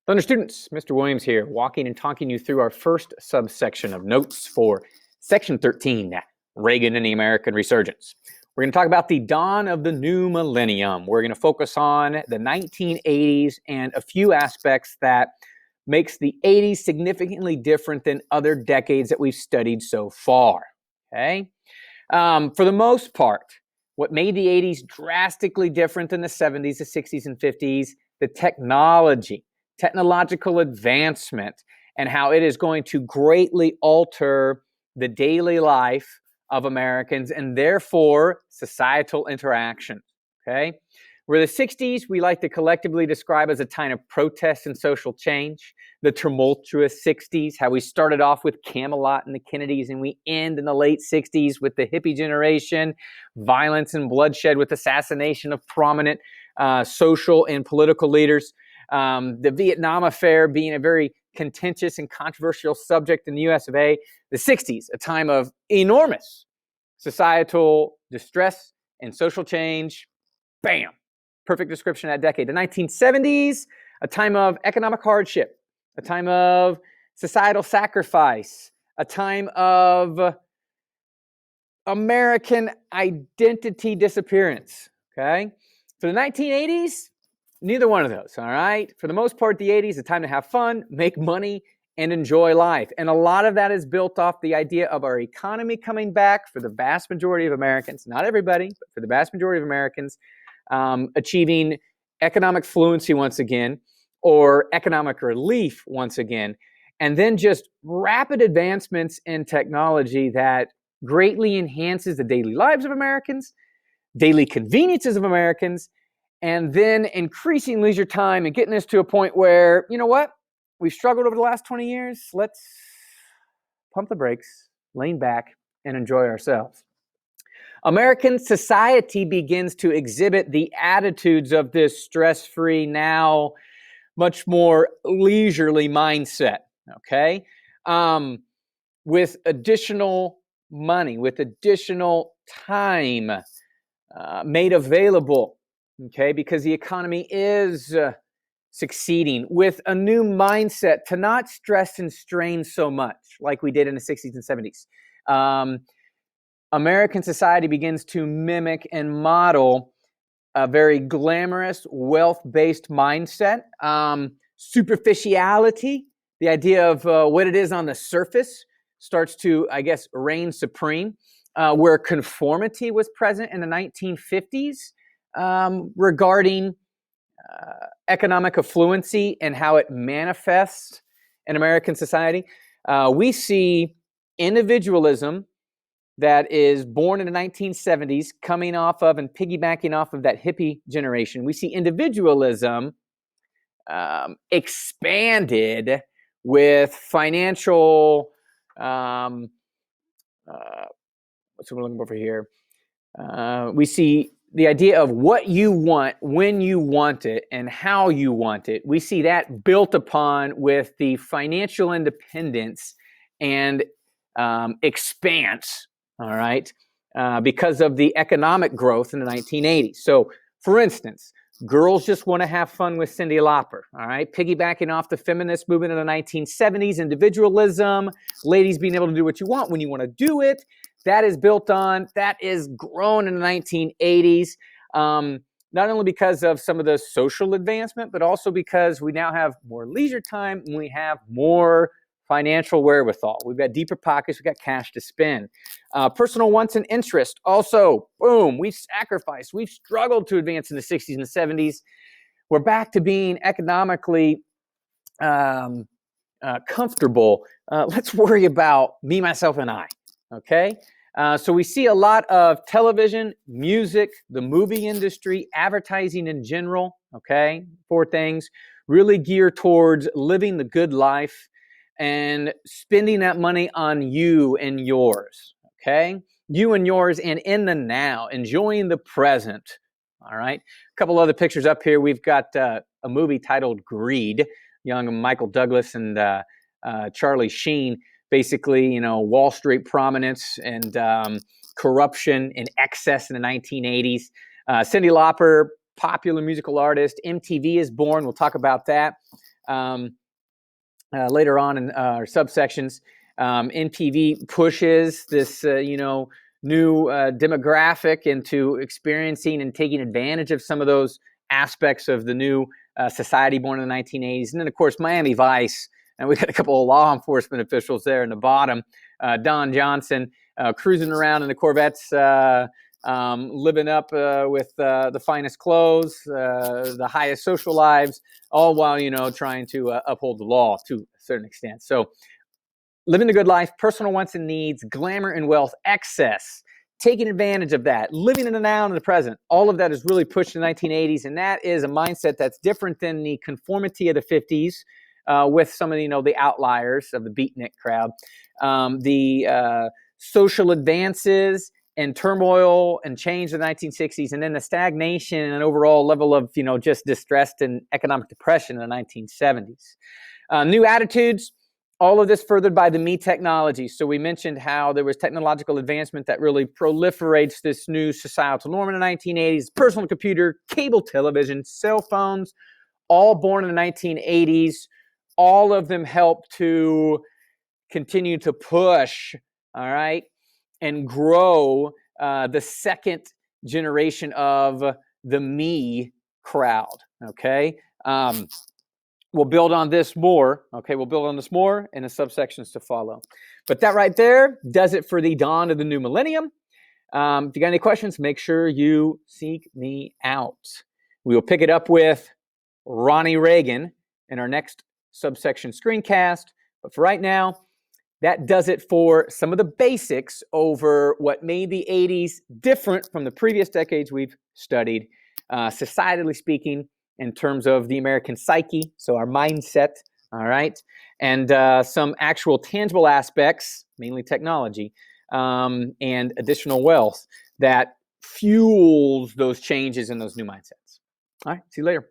Thunder students, Mr. Williams here, walking and talking you through our first subsection of notes for Section 13, Reagan and the American Resurgence. We're going to talk about the dawn of the new millennium. We're going to focus on the 1980s and a few aspects that makes the 80s significantly different than other decades that we've studied so far. Okay? For the most part, what made the 80s drastically different than the 70s, the 60s, and 50s, the technological advancement, and how it is going to greatly alter the daily life of Americans and therefore societal interaction. Okay? Where the 60s we like to collectively describe as a time of protest and social change, the tumultuous 60s, how we started off with Camelot and the Kennedys and we end in the late 60s with the hippie generation, violence and bloodshed with assassination of prominent social and political leaders, the Vietnam affair being a very contentious and controversial subject in the US of A, the 60s, a time of enormous societal distress and social change. Bam! Perfect description of that decade. The 1970s, a time of economic hardship, a time of societal sacrifice, a time of American identity disappearance, okay? For the 1980s, neither one of those, all right? For the most part, the 80s, a time to have fun, make money, and enjoy life. And a lot of that is built off the idea of our economy coming back for the vast majority of Americans, not everybody, but for the vast majority of Americans, achieving economic fluency once again, or economic relief once again, and then just rapid advancements in technology that greatly enhances the daily lives of Americans, daily conveniences of Americans, and then increasing leisure time and getting us to a point where, you know what, we've struggled over the last 20 years, let's pump the brakes, lean back, and enjoy ourselves. American society begins to exhibit the attitudes of this stress-free, now much more leisurely mindset, okay? With additional money, with additional time made available, okay? Because the economy is succeeding, with a new mindset to not stress and strain so much like we did in the 60s and 70s. American society begins to mimic and model a very glamorous, wealth-based mindset. Superficiality, the idea of what it is on the surface, starts to, I guess, reign supreme. Where conformity was present in the 1950s regarding economic affluency and how it manifests in American society, we see individualism that is born in the 1970s, coming off of and piggybacking off of that hippie generation. We see individualism expanded with financial, what's what we're looking for here? We see the idea of what you want, when you want it, and how you want it. We see that built upon with the financial independence and expanse, all right, because of the economic growth in the 1980s. So, for instance, girls just want to have fun with Cyndi Lauper, all right, piggybacking off the feminist movement in the 1970s, individualism, ladies being able to do what you want when you want to do it. That is built on, that is grown in the 1980s, not only because of some of the social advancement, but also because we now have more leisure time and we have more financial wherewithal. We've got deeper pockets, we've got cash to spend. Personal wants and interest, also, boom, we've sacrificed, we've struggled to advance in the 60s and the 70s. We're back to being economically comfortable. Let's worry about me, myself, and I, okay? So we see a lot of television, music, the movie industry, advertising in general, okay? 4 things, really geared towards living the good life and spending that money on you and yours, okay? You and yours, and in the now, enjoying the present, all right? A couple other pictures up here. We've got a movie titled Greed, young Michael Douglas and Charlie Sheen, basically, you know, Wall Street prominence and corruption and excess in the 1980s. Cyndi Lauper, popular musical artist. MTV is born. We'll talk about that. later on in our subsections. NPV pushes this, new demographic into experiencing and taking advantage of some of those aspects of the new society born in the 1980s. And then, of course, Miami Vice. And we got a couple of law enforcement officials there in the bottom. Don Johnson cruising around in the Corvettes, living up with the finest clothes, the highest social lives, all while, trying to uphold the law to a certain extent. So living the good life, personal wants and needs, glamour and wealth, excess, taking advantage of that, living in the now and the present, all of that is really pushed in the 1980s. And that is a mindset that's different than the conformity of the 50s with some of the outliers of the beatnik crowd. The social advances and turmoil and change in the 1960s, and then the stagnation and overall level of, just distress and economic depression in the 1970s. New attitudes, all of this furthered by the me technology. So we mentioned how there was technological advancement that really proliferates this new societal norm in the 1980s, personal computer, cable television, cell phones, all born in the 1980s. All of them help to continue to push, all right, and grow the second generation of the me crowd, okay? We'll build on this more, okay? We'll build on this more in the subsections to follow. But that right there does it for the dawn of the new millennium. If you got any questions, make sure you seek me out. We will pick it up with Ronnie Reagan in our next subsection screencast. But for right now, that does it for some of the basics over what made the 80s different from the previous decades we've studied, societally speaking, in terms of the American psyche, so our mindset, all right, and some actual tangible aspects, mainly technology, and additional wealth that fuels those changes in those new mindsets. All right, see you later.